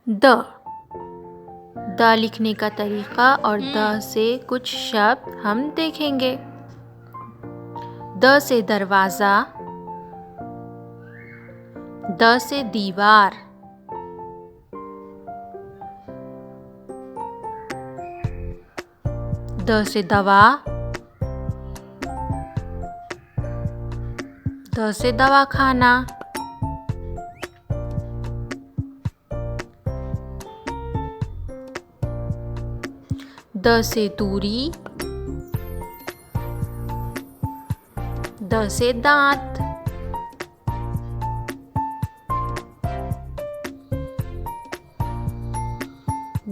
The the लिखने का तरीका और द से कुछ शब्द हम देखेंगे। द से दरवाज़ा, द से दीवार, द से दवा, द से दवाखाना, द से दूरी, द से दांत,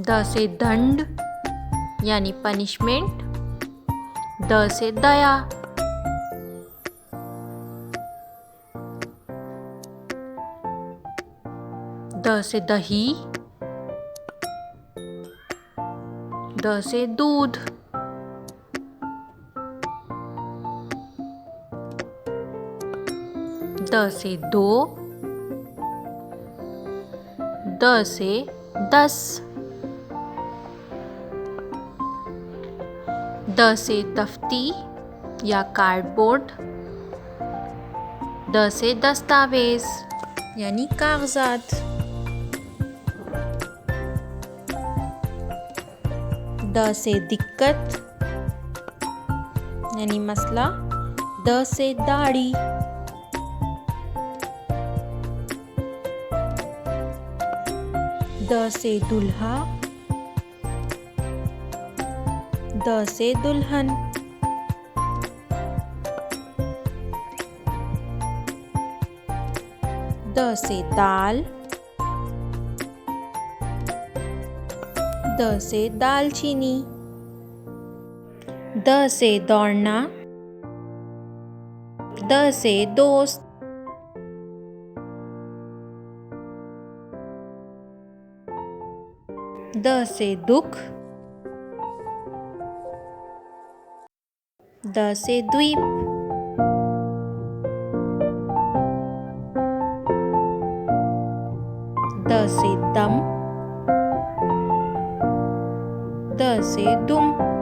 द से दंड यानी पनिशमेंट, द से दया, द से दही, द से दूध, द से दो, द से 10, द से दफ्ती या कार्डबोर्ड, द से दस्तावेज यानी कागजात, द से दिक्कत यानी मसला, द से दाढ़ी, द से दूल्हा, द से दुल्हन, द से दाल, द से दालचीनी, द से दौड़ना, द से दोस्त, द से दुख, द से द्वीप, द से दम, द से दुम।